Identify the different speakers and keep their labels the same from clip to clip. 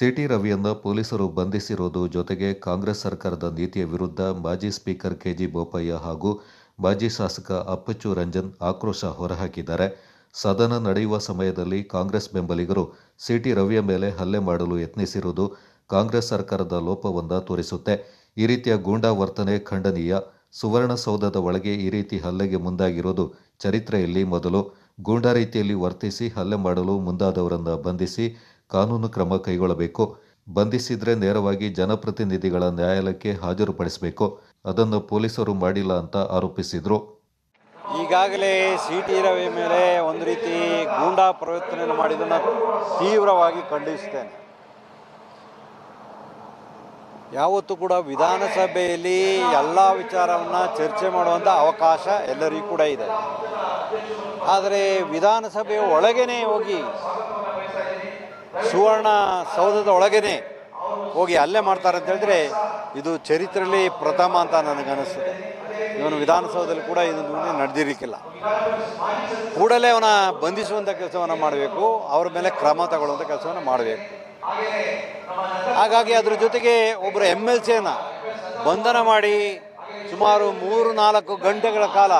Speaker 1: City ರವಿಯನ್ನ ಪೊಲೀಸರು ಬಂಧಿಸಿರುವುದು ಜೊತೆಗೆ ಕಾಂಗ್ರೆಸ್ ಸರ್ಕಾರದ ನೀತಿಯ ವಿರುದ್ಧ ಮಾಜಿ ಸ್ಪೀಕರ್ ಕೆಜಿ ಬೋಪಯ್ಯ ಹಾಗೂ ಮಾಜಿ ಶಾಸಕ ಅಪ್ಪಚ್ಚು ರಂಜನ್ ಆಕ್ರೋಶ ಹೊರಹಾಕಿದ್ದಾರೆ. ಸದನ ನಡೆಯುವ ಸಮಯದಲ್ಲಿ ಕಾಂಗ್ರೆಸ್ ಬೆಂಬಲಿಗರು ಸಿಟಿ ರವಿಯ ಮೇಲೆ ಹಲ್ಲೆ ಮಾಡಲು ಯತ್ನಿಸಿರುವುದು ಕಾಂಗ್ರೆಸ್ ಸರ್ಕಾರದ ಲೋಪವೊಂದ ತೋರಿಸುತ್ತೆ. ಈ ರೀತಿಯ ಗೂಂಡಾ ವರ್ತನೆ ಖಂಡನೀಯ. ಸುವರ್ಣಸೌಧದ ಒಳಗೆ ಈ ರೀತಿ ಹಲ್ಲೆಗೆ ಮುಂದಾಗಿರೋದು ಚರಿತ್ರೆಯಲ್ಲಿ ಮೊದಲು. ಗೂಂಡಾ ರೀತಿಯಲ್ಲಿ ವರ್ತಿಸಿ ಹಲ್ಲೆ ಮಾಡಲು ಮುಂದಾದವರನ್ನು ಬಂಧಿಸಿ ಕಾನೂನು ಕ್ರಮ ಕೈಗೊಳ್ಳಬೇಕು. ಬಂಧಿಸಿದ್ರೆ ನೇರವಾಗಿ ಜನಪ್ರತಿನಿಧಿಗಳ ನ್ಯಾಯಾಲಯಕ್ಕೆ ಹಾಜರುಪಡಿಸಬೇಕು. ಅದನ್ನು ಪೊಲೀಸರು ಮಾಡಿಲ್ಲ ಅಂತ ಆರೋಪಿಸಿದರು.
Speaker 2: ಈಗಾಗಲೇ ಸಿಟಿ ರವಿ ಮೇಲೆ ಒಂದು ರೀತಿ ಗೂಂಡಾ ಪ್ರವರ್ತನೆಯನ್ನು ಮಾಡಿದ್ದನ್ನು ತೀವ್ರವಾಗಿ ಖಂಡಿಸುತ್ತೇನೆ. ಯಾವತ್ತೂ ಕೂಡ ವಿಧಾನಸಭೆಯಲ್ಲಿ ಎಲ್ಲ ವಿಚಾರವನ್ನು ಚರ್ಚೆ ಮಾಡುವಂಥ ಅವಕಾಶ ಎಲ್ಲರಿಗೂ ಕೂಡ ಇದೆ. ಆದರೆ ವಿಧಾನಸಭೆಯ ಒಳಗೇ ಹೋಗಿ ಸುವರ್ಣಸೌಧದ ಒಳಗೇ ಹೋಗಿ ಹಲ್ಲೆ ಮಾಡ್ತಾರೆ ಅಂತ ಹೇಳಿದ್ರೆ ಇದು ಚರಿತ್ರೆಯಲ್ಲಿ ಪ್ರಥಮ ಅಂತ ನನಗನ್ನಿಸ್ತದೆ. ಇವನು ವಿಧಾನಸೌಧದಲ್ಲಿ ಕೂಡ ಇದು ನಡೆದಿರಲಿಕ್ಕಿಲ್ಲ. ಕೂಡಲೇ ಅವನ ಬಂಧಿಸುವಂಥ ಕೆಲಸವನ್ನು ಮಾಡಬೇಕು, ಅವ್ರ ಮೇಲೆ ಕ್ರಮ ತಗೊಳ್ಳುವಂಥ ಕೆಲಸವನ್ನು ಮಾಡಬೇಕು. ಹಾಗಾಗಿ ಅದ್ರ ಜೊತೆಗೆ ಒಬ್ಬರು MLCಯನ್ನು ಬಂಧನ ಮಾಡಿ ಸುಮಾರು 3-4 ಗಂಟೆಗಳ ಕಾಲ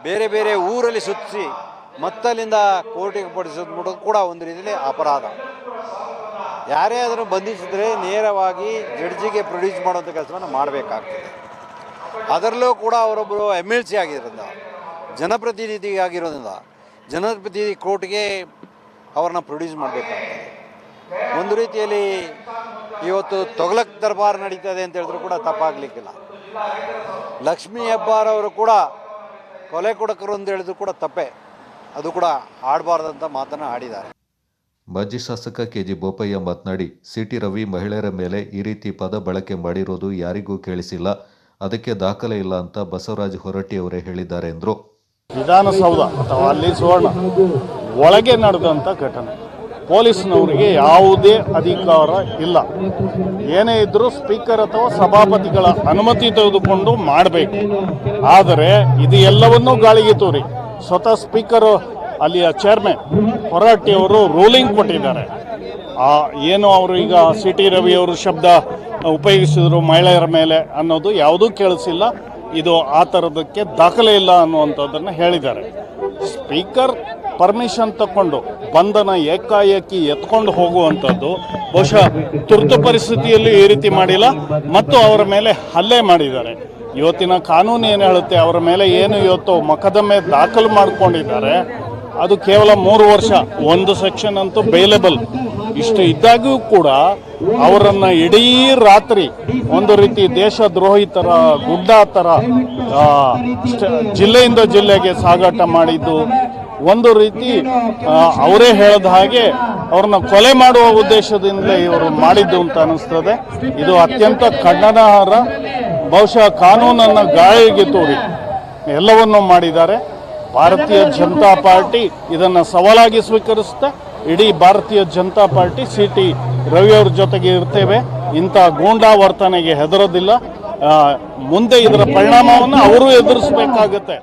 Speaker 2: ಬೇರೆ ಬೇರೆ ಊರಲ್ಲಿ ಸುತ್ತಿಸಿ ಮತ್ತಲ್ಲಿಂದ ಕೋರ್ಟಿಗೆ ಪಡಿಸೋದು ಕೂಡ ಒಂದು ರೀತಿಯಲ್ಲಿ ಅಪರಾಧ. ಯಾರೇ ಅದನ್ನು ಬಂಧಿಸಿದರೆ ನೇರವಾಗಿ ಜಡ್ಜಿಗೆ ಪ್ರೊಡ್ಯೂಸ್ ಮಾಡುವಂಥ ಕೆಲಸವನ್ನು ಮಾಡಬೇಕಾಗ್ತದೆ. ಅದರಲ್ಲೂ ಕೂಡ ಅವರೊಬ್ಬರು MLC ಆಗಿರೋದ್ರಿಂದ, ಜನಪ್ರತಿನಿಧಿ ಆಗಿರೋದ್ರಿಂದ ಜನಪ್ರತಿನಿಧಿ ಕೋರ್ಟ್ಗೆ ಅವ್ರನ್ನ ಪ್ರೊಡ್ಯೂಸ್ ಮಾಡಬೇಕಾಗ್ತದೆ. ಒಂದು ರೀತಿಯಲ್ಲಿ ಇವತ್ತು ತೊಗಲಕ್ ದರ್ಬಾರ್ ನಡೀತದೆ ಅಂತ ಹೇಳಿದ್ರು ಕೂಡ ತಪ್ಪಾಗಲಿಕ್ಕಿಲ್ಲ. ಲಕ್ಷ್ಮೀ ಹೆಬ್ಬಾರವರು ಕೂಡ ಕೊಲೆ ಕೊಡಕರು ಅಂತ ಹೇಳಿದ್ರು ಕೂಡ ತಪ್ಪೇ, ಅದು ಕೂಡ ಆಡಬಾರ್ದಂಥ ಮಾತನ್ನು ಆಡಿದ್ದಾರೆ.
Speaker 1: ಮಾಜಿ ಶಾಸಕ ಕೆಜಿ ಬೋಪಯ್ಯ ಮಾತನಾಡಿ, ಸಿಟಿ ರವಿ ಮಹಿಳೆಯರ ಮೇಲೆ ಈ ರೀತಿ ಪದ ಬಳಕೆ ಮಾಡಿರೋದು ಯಾರಿಗೂ ಕೇಳಿಸಿಲ್ಲ, ಅದಕ್ಕೆ ದಾಖಲೆ ಇಲ್ಲ ಅಂತ ಬಸವರಾಜ ಹೊರಟ್ಟಿಯವರೇ ಹೇಳಿದ್ದಾರೆ ಎಂದರು.
Speaker 3: ವಿಧಾನಸೌಧ ಅಥವಾ ಅಲ್ಲಿ ಸುವರ್ಣ ಒಳಗೆ ನಡೆದಂಥ ಘಟನೆ, ಪೊಲೀಸ್ನವರಿಗೆ ಯಾವುದೇ ಅಧಿಕಾರ ಇಲ್ಲ. ಏನೇ ಇದ್ರೂ ಸ್ಪೀಕರ್ ಅಥವಾ ಸಭಾಪತಿಗಳ ಅನುಮತಿ ತೆಗೆದುಕೊಂಡು ಮಾಡಬೇಕು. ಆದರೆ ಇದು ಎಲ್ಲವನ್ನೂ ಗಾಳಿಗೆ ತೂರಿ ಸ್ವತಃ ಸ್ಪೀಕರ್ ಅಲ್ಲಿಯ ಚೇರ್ಮನ್ ಹೊರಟ್ಟಿಯವರು ರೂಲಿಂಗ್ ಕೊಟ್ಟಿದ್ದಾರೆ. ಏನು ಅವರು ಈಗ ಸಿಟಿ ರವಿಯವರು ಶಬ್ದ ಉಪಯೋಗಿಸಿದ್ರು ಮಹಿಳೆಯರ ಮೇಲೆ ಅನ್ನೋದು ಯಾವುದೂ ಕೇಳಿಸಿಲ್ಲ. ಇದು ಆ ಥರದಕ್ಕೆ ದಾಖಲೆ ಇಲ್ಲ ಅನ್ನುವಂಥದ್ದನ್ನು ಹೇಳಿದ್ದಾರೆ. ಸ್ಪೀಕರ್ ಪರ್ಮಿಷನ್ ತಗೊಂಡು ಬಂಧನ ಏಕಾಏಕಿ ಎತ್ಕೊಂಡು ಹೋಗುವಂಥದ್ದು ಬಹುಶಃ ತುರ್ತು ಪರಿಸ್ಥಿತಿಯಲ್ಲಿ ಈ ರೀತಿ ಮಾಡಿಲ್ಲ ಮತ್ತು ಅವರ ಮೇಲೆ ಹಲ್ಲೆ ಮಾಡಿದ್ದಾರೆ. ಇವತ್ತಿನ ಕಾನೂನು ಏನು ಹೇಳುತ್ತೆ, ಅವರ ಮೇಲೆ ಏನು ಇವತ್ತು ಮೊಕದ್ದಮೆ ದಾಖಲು ಮಾಡಿಕೊಂಡಿದ್ದಾರೆ ಅದು ಕೇವಲ 3 ವರ್ಷ, ಒಂದು ಸೆಕ್ಷನ್ ಅಂತೂ ಬೇಲೆಬಲ್. ಇಷ್ಟು ಇದ್ದಾಗೂ ಕೂಡ ಅವರನ್ನು ಇಡೀ ರಾತ್ರಿ ಒಂದು ರೀತಿ ದೇಶದ್ರೋಹಿ ಥರ ಗುಡ್ಡ ಥರ ಜಿಲ್ಲೆಯಿಂದ ಜಿಲ್ಲೆಗೆ ಸಾಗಾಟ ಮಾಡಿದ್ದು, ಒಂದು ರೀತಿ ಅವರೇ ಹೇಳಿದ ಹಾಗೆ ಅವ್ರನ್ನ ಕೊಲೆ ಮಾಡುವ ಉದ್ದೇಶದಿಂದಲೇ ಇವರು ಮಾಡಿದ್ದು ಅಂತ ಅನ್ನಿಸ್ತದೆ. ಇದು ಅತ್ಯಂತ ಖಂಡನಾರ್ಹ. ಬಹುಶಃ ಕಾನೂನನ್ನು ಗಾಳಿಗೆ ತೋರಿ ಎಲ್ಲವನ್ನೂ ಮಾಡಿದ್ದಾರೆ. ಭಾರತೀಯ ಜನತಾ ಪಾರ್ಟಿ ಇದನ್ನು ಸವಾಲಾಗಿ ಸ್ವೀಕರಿಸುತ್ತೆ. ಇಡೀ ಭಾರತೀಯ ಜನತಾ ಪಾರ್ಟಿ ಸಿಟಿ ರವಿಯವ್ರ ಜೊತೆಗೆ ಇರ್ತೇವೆ. ಇಂಥ ಗೂಂಡಾ ವರ್ತನೆಗೆ ಹೆದರೋದಿಲ್ಲ. ಮುಂದೆ ಇದರ ಪರಿಣಾಮವನ್ನು ಅವರು ಎದುರಿಸಬೇಕಾಗತ್ತೆ.